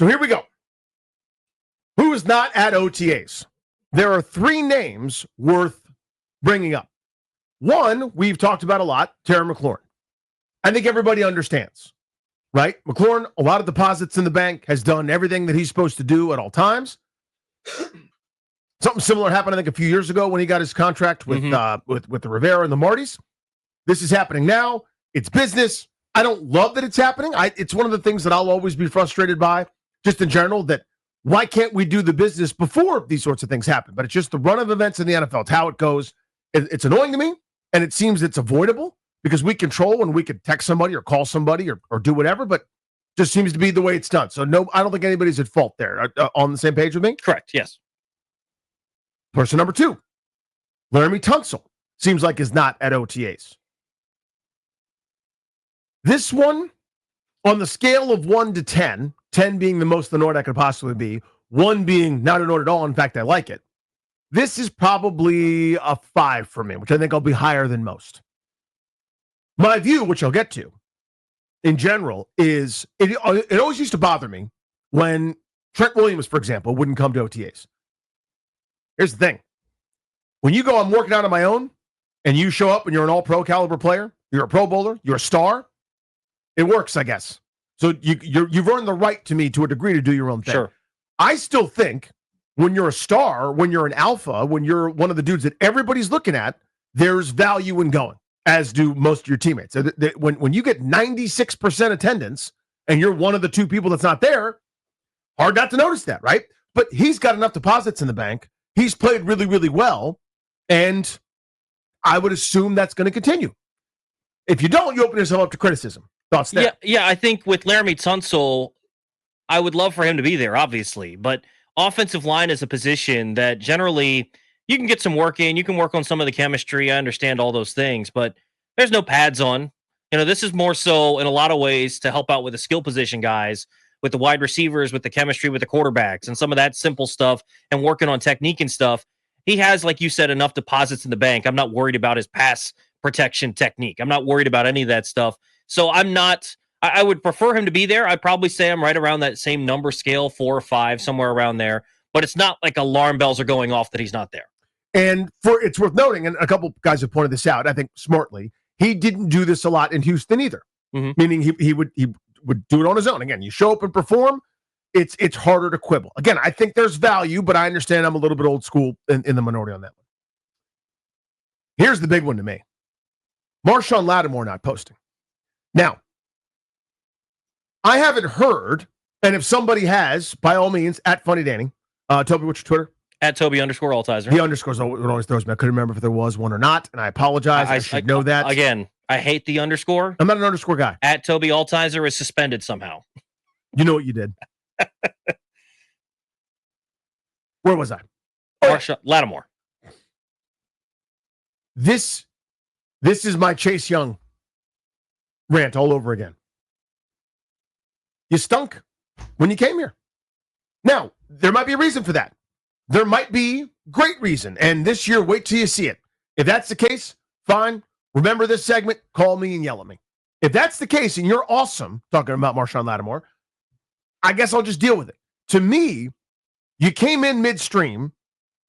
So here we go. Who is not at OTAs? There are 3 names worth bringing up. One, we've talked about a lot, Terry McLaurin. I think everybody understands, right? McLaurin, a lot of deposits in the bank, has done everything that he's supposed to do at all times. Something similar happened, I think, a few years ago when he got his contract with the Rivera and the Martys. This is happening now. It's business. I don't love that it's happening. It's one of the things that I'll always be frustrated by, just in general, that why can't we do the business before these sorts of things happen? But it's just the run of events in the NFL. It's how it goes. It's annoying to me, and it seems it's avoidable because we control when we could text somebody or call somebody or do whatever, but just seems to be the way it's done. So no, I don't think anybody's at fault there. On the same page with me? Correct, yes. Person number 2, Laremy Tunsil, seems like is not at OTAs. This one, on the scale of 1 to 10, 10 being the most annoyed I could possibly be, 1 being not annoyed at all, in fact, I like it. This is probably a 5 for me, which I think I'll be higher than most. My view, which I'll get to, in general, is it always used to bother me when Trent Williams, for example, wouldn't come to OTAs. Here's the thing. When you go, I'm working out on my own, and you show up and you're an all-pro caliber player, you're a Pro Bowler, you're a star, it works, I guess. So you've earned the right to me to a degree to do your own thing. Sure. I still think when you're a star, when you're an alpha, when you're one of the dudes that everybody's looking at, there's value in going, as do most of your teammates. So when you get 96% attendance and you're one of the 2 people that's not there, hard not to notice that, right? But he's got enough deposits in the bank. He's played really, really well, and I would assume that's going to continue. If you don't, you open yourself up to criticism. Thoughts there? Yeah, I think with Laremy Tunsil, I would love for him to be there, obviously, but offensive line is a position that generally you can get some work in. You can work on some of the chemistry. I understand all those things, but there's no pads on. This is more so in a lot of ways to help out with the skill position guys, with the wide receivers, with the chemistry, with the quarterbacks, and some of that simple stuff and working on technique and stuff. He has, like you said, enough deposits in the bank. I'm not worried about his pass protection technique. I'm not worried about any of that stuff. So I would prefer him to be there. I'd probably say I'm right around that same number scale, 4 or 5, somewhere around there. But it's not like alarm bells are going off that he's not there. And it's worth noting, and a couple guys have pointed this out, I think smartly, he didn't do this a lot in Houston either. Mm-hmm. Meaning he would do it on his own. Again, you show up and perform, it's harder to quibble. Again, I think there's value, but I understand I'm a little bit old school in the minority on that one. Here's the big one to me. Marshon Lattimore not posting. Now, I haven't heard, and if somebody has, by all means, at Funny Danny. Toby, what's your Twitter? At Toby_Altizer. The underscores always throws me. I couldn't remember if there was one or not, and I apologize. I should know that. Again, I hate the underscore. I'm not an underscore guy. At Toby Altizer is suspended somehow. You know what you did. Where was I? Marshon Lattimore. This is my Chase Young rant all over again. You stunk when you came here. Now, there might be a reason for that. There might be great reason. And this year, wait till you see it. If that's the case, fine. Remember this segment, call me and yell at me. If that's the case and you're awesome, talking about Marshon Lattimore, I guess I'll just deal with it. To me, you came in midstream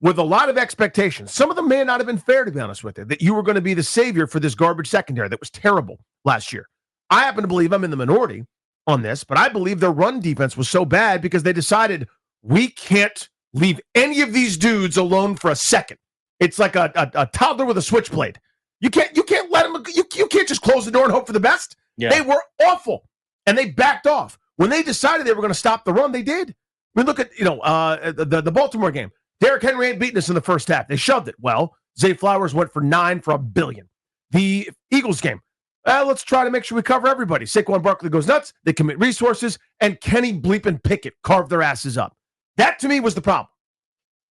with a lot of expectations. Some of them may not have been fair, to be honest with you, that you were going to be the savior for this garbage secondary that was terrible last year. I happen to believe I'm in the minority on this, but I believe their run defense was so bad because they decided we can't leave any of these dudes alone for a second. It's like a toddler with a switchblade. You can't let them. You can't just close the door and hope for the best. Yeah. They were awful, and they backed off when they decided they were going to stop the run. They did. I mean, look at the Baltimore game. Derrick Henry ain't beating us in the first half. They shoved it. Well, Zay Flowers went for 9 for $1 billion. The Eagles game. Let's try to make sure we cover everybody. Saquon Barkley goes nuts. They commit resources, and Kenny bleeping Pickett carved their asses up. That, to me, was the problem.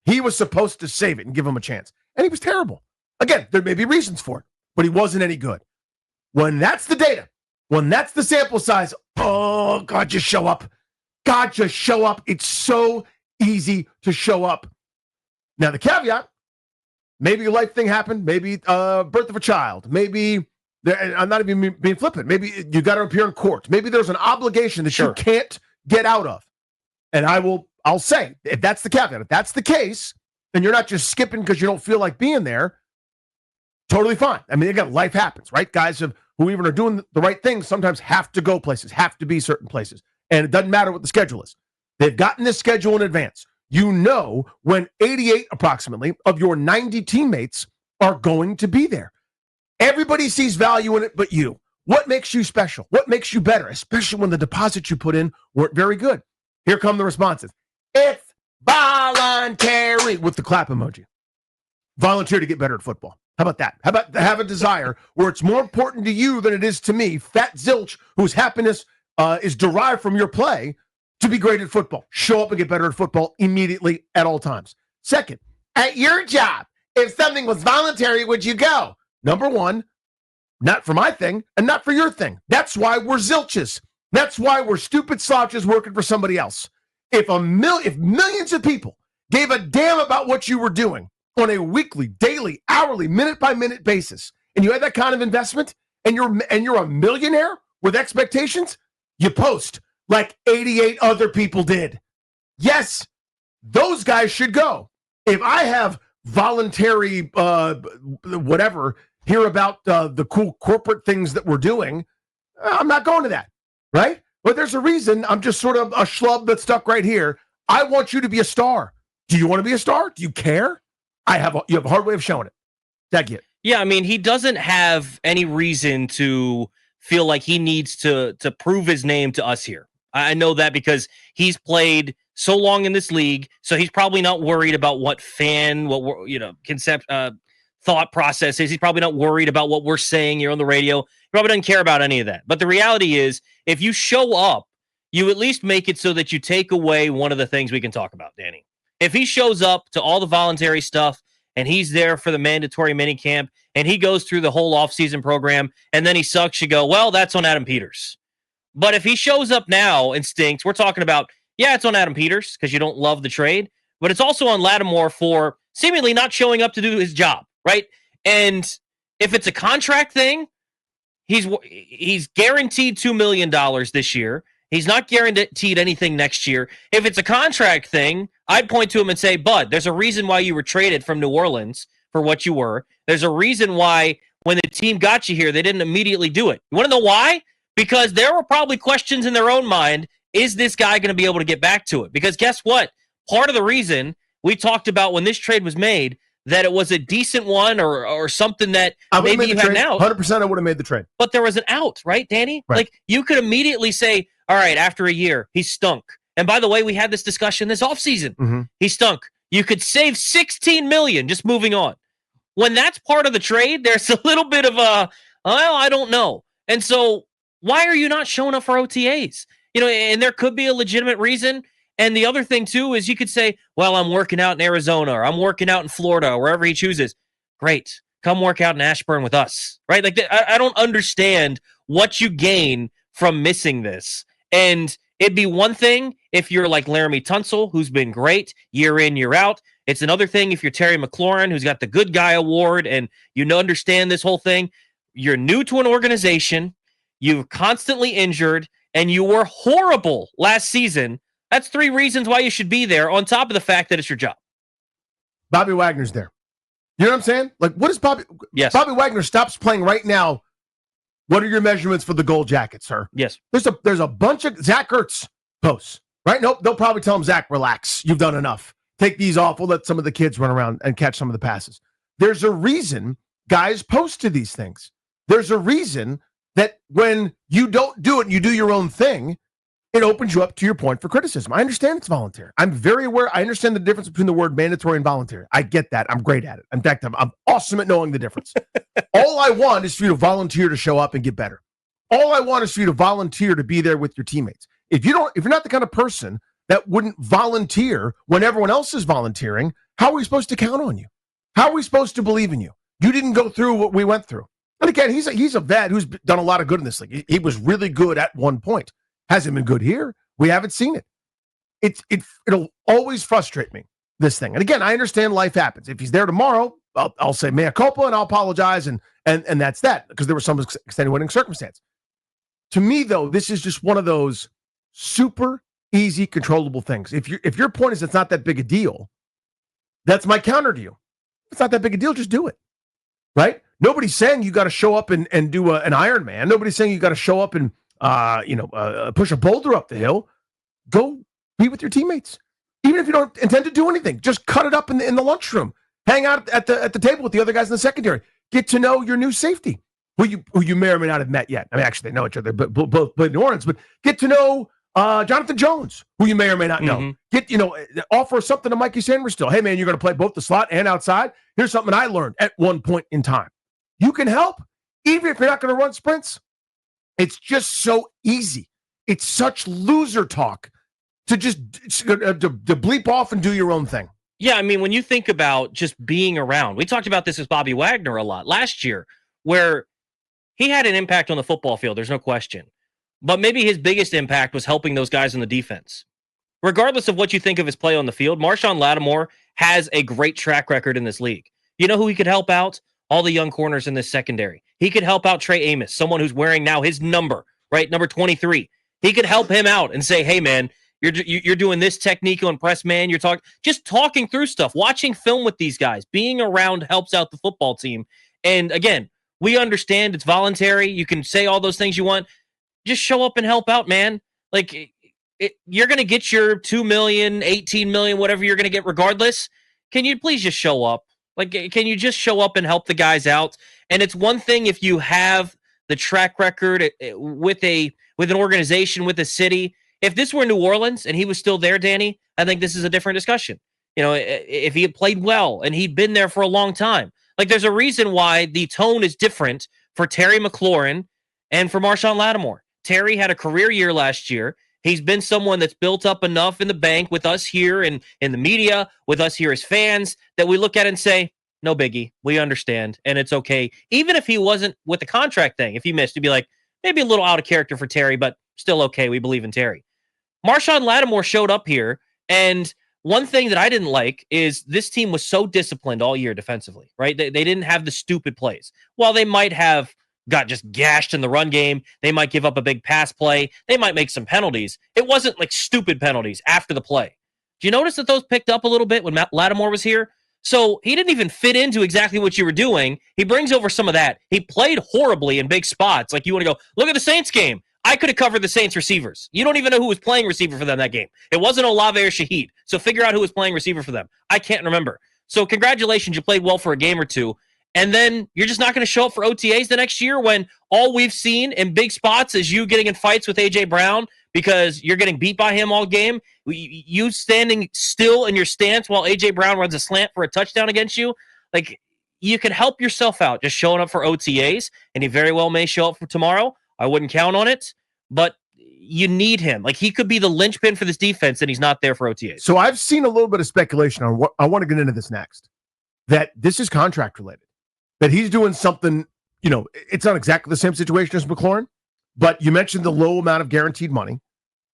He was supposed to save it and give him a chance, and he was terrible. Again, there may be reasons for it, but he wasn't any good. When that's the data, when that's the sample size, oh, God, just show up. God, just show up. It's so easy to show up. Now, the caveat, maybe a life thing happened, maybe birth of a child, maybe, I'm not even being flippant, maybe you got to appear in court, maybe there's an obligation that you can't get out of. And I'll say, if that's the caveat, if that's the case, and you're not just skipping because you don't feel like being there, totally fine. I mean, again, life happens, right? Guys who even are doing the right things sometimes have to go places, have to be certain places. And it doesn't matter what the schedule is. They've gotten this schedule in advance. You know when 88 approximately of your 90 teammates are going to be there. Everybody sees value in it but you. What makes you special? What makes you better? Especially when the deposits you put in weren't very good. Here come the responses. It's voluntary with the clap emoji. Volunteer to get better at football. How about that? How about have a desire where it's more important to you than it is to me, fat zilch, whose happiness is derived from your play, to be great at football. Show up and get better at football immediately at all times. Second, at your job, if something was voluntary, would you go? Number one, not for my thing and not for your thing. That's why we're zilches. That's why we're stupid slouches working for somebody else. If millions of people gave a damn about what you were doing on a weekly, daily, hourly, minute-by-minute basis, and you had that kind of investment, and you're a millionaire with expectations, you post like 88 other people did. Yes, those guys should go. If I have voluntary whatever, hear about the cool corporate things that we're doing, I'm not going to that, right? But there's a reason I'm just sort of a schlub that's stuck right here. I want you to be a star. Do you want to be a star? Do you care? You have a hard way of showing it. That get. Yeah, I mean, he doesn't have any reason to feel like he needs to prove his name to us here. I know that because he's played so long in this league, so he's probably not worried about what thought process is. He's probably not worried about what we're saying here on the radio. He probably doesn't care about any of that. But the reality is, if you show up, you at least make it so that you take away one of the things we can talk about, Danny. If he shows up to all the voluntary stuff and he's there for the mandatory minicamp and he goes through the whole offseason program and then he sucks, you go, well, that's on Adam Peters. But if he shows up now and stinks, we're talking about, yeah, it's on Adam Peters because you don't love the trade, but it's also on Lattimore for seemingly not showing up to do his job, right? And if it's a contract thing, he's guaranteed $2 million this year. He's not guaranteed anything next year. If it's a contract thing, I'd point to him and say, Bud, there's a reason why you were traded from New Orleans for what you were. There's a reason why when the team got you here, they didn't immediately do it. You want to know why? Because there were probably questions in their own mind. Is this guy going to be able to get back to it? Because guess what? Part of the reason we talked about when this trade was made, that it was a decent one or something that maybe you had an out. 100% I would have made the trade. But there was an out, right, Danny? Right. Like, you could immediately say, all right, after a year, he stunk. And by the way, we had this discussion this offseason. Mm-hmm. He stunk. You could save $16 million just moving on. When that's part of the trade, there's a little bit of I don't know. And so why are you not showing up for OTAs? And there could be a legitimate reason. And the other thing, too, is you could say, well, I'm working out in Arizona or I'm working out in Florida or wherever he chooses. Great. Come work out in Ashburn with us, right? Like, I don't understand what you gain from missing this. And it'd be one thing if you're like Laremy Tunsil, who's been great year in, year out. It's another thing if you're Terry McLaurin, who's got the good guy award and understand this whole thing. You're new to an organization. You're constantly injured and you were horrible last season. That's 3 reasons why you should be there, on top of the fact that it's your job. Bobby Wagner's there. You know what I'm saying? Like, what is Bobby? Yes. Bobby Wagner stops playing right now. What are your measurements for the gold jacket, sir? Yes. There's a bunch of Zach Ertz posts, right? Nope. They'll probably tell him, Zach, relax. You've done enough. Take these off. We'll let some of the kids run around and catch some of the passes. There's a reason guys post to these things. There's a reason that when you don't do it and you do your own thing, it opens you up, to your point, for criticism. I understand it's voluntary. I'm very aware. I understand the difference between the word mandatory and voluntary. I get that. I'm great at it. In fact, I'm awesome at knowing the difference. All I want is for you to volunteer to show up and get better. All I want is for you to volunteer to be there with your teammates. If you're not the kind of person that wouldn't volunteer when everyone else is volunteering, how are we supposed to count on you? How are we supposed to believe in you? You didn't go through what we went through. And again, he's a vet who's done a lot of good in this league. He was really good at one point. Hasn't been good here. We haven't seen it. It'll always frustrate me, this thing. And again, I understand life happens. If he's there tomorrow, I'll say mea culpa and I'll apologize and that's that, because there was some extenuating circumstance. To me, though, this is just one of those super easy, controllable things. If your point is it's not that big a deal, that's my counter to you. It's not that big a deal. Just do it, right? Nobody's saying you got to show up and do an Ironman. Nobody's saying you got to show up and push a boulder up the hill. Go be with your teammates, even if you don't intend to do anything. Just cut it up in the lunchroom. Hang out at the table with the other guys in the secondary. Get to know your new safety, who you may or may not have met yet. I mean, actually, they know each other, but both played in New Orleans. But get to know Jonathan Jones, who you may or may not know. Offer something to Mikey Sanders still. Hey, man, you're going to play both the slot and outside. Here's something I learned at one point in time. You can help, even if you're not going to run sprints. It's just so easy. It's such loser talk to just to bleep off and do your own thing. Yeah, I mean, when you think about just being around, we talked about this with Bobby Wagner a lot last year, where he had an impact on the football field. There's no question. But maybe his biggest impact was helping those guys on the defense. Regardless of what you think of his play on the field, Marshon Lattimore has a great track record in this league. You know who he could help out? All the young corners in this secondary. He could help out Trey Amos, someone who's wearing now his number, right? Number 23. He could help him out and say, hey, man, you're doing this technique on press man. You're talking through stuff, watching film with these guys, being around helps out the football team. And again, we understand it's voluntary. You can say all those things you want. Just show up and help out, man. Like you're going to get your $2 million, $18 million, whatever you're going to get regardless. Can you please just show up? Like, can you just show up and help the guys out? And it's one thing if you have the track record with an organization, with a city. If this were New Orleans and he was still there, Danny, I think this is a different discussion. You know, if he had played well and he'd been there for a long time. Like, there's a reason why the tone is different for Terry McLaurin and for Marshon Lattimore. Terry had a career year last year. He's been someone that's built up enough in the bank with us here and in the media, with us here as fans, that we look at and say, no biggie. We understand, and it's okay. Even if he wasn't with the contract thing, if he missed, he'd be like, maybe a little out of character for Terry, but still okay. We believe in Terry. Marshon Lattimore showed up here, and one thing that I didn't like is this team was so disciplined all year defensively, right? They didn't have the stupid plays. While they might have got just gashed in the run game, they might give up a big pass play, they might make some penalties. It wasn't like stupid penalties after the play. Do you notice that those picked up a little bit when Lattimore was here? So he didn't even fit into exactly what you were doing. He brings over some of that. He played horribly in big spots. Like, you want to go, look at the Saints game. I could have covered the Saints receivers. You don't even know who was playing receiver for them that game. It wasn't Olave or Shaheed. So figure out who was playing receiver for them. I can't remember. So congratulations, you played well for a game or two. And then you're just not going to show up for OTAs the next year when all we've seen in big spots is you getting in fights with A.J. Brown because you're getting beat by him all game. You standing still in your stance while A.J. Brown runs a slant for a touchdown against you. Like, you can help yourself out just showing up for OTAs, and he very well may show up for tomorrow. I wouldn't count on it, but you need him. Like, he could be the linchpin for this defense, and he's not there for OTAs. So I've seen a little bit of speculation on what I want to get into this next, that this is contract related, that he's doing something, it's not exactly the same situation as McLaurin, but you mentioned the low amount of guaranteed money,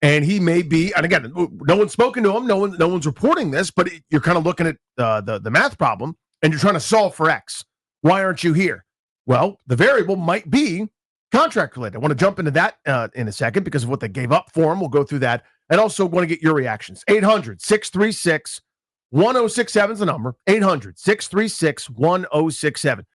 and he may be, and again, no one's spoken to him, no one's reporting this, but you're kind of looking at the math problem, and you're trying to solve for X. Why aren't you here? Well, the variable might be contract related. I want to jump into that in a second because of what they gave up for him. We'll go through that. And also want to get your reactions. 800-636-1067 is the number. 800-636-1067.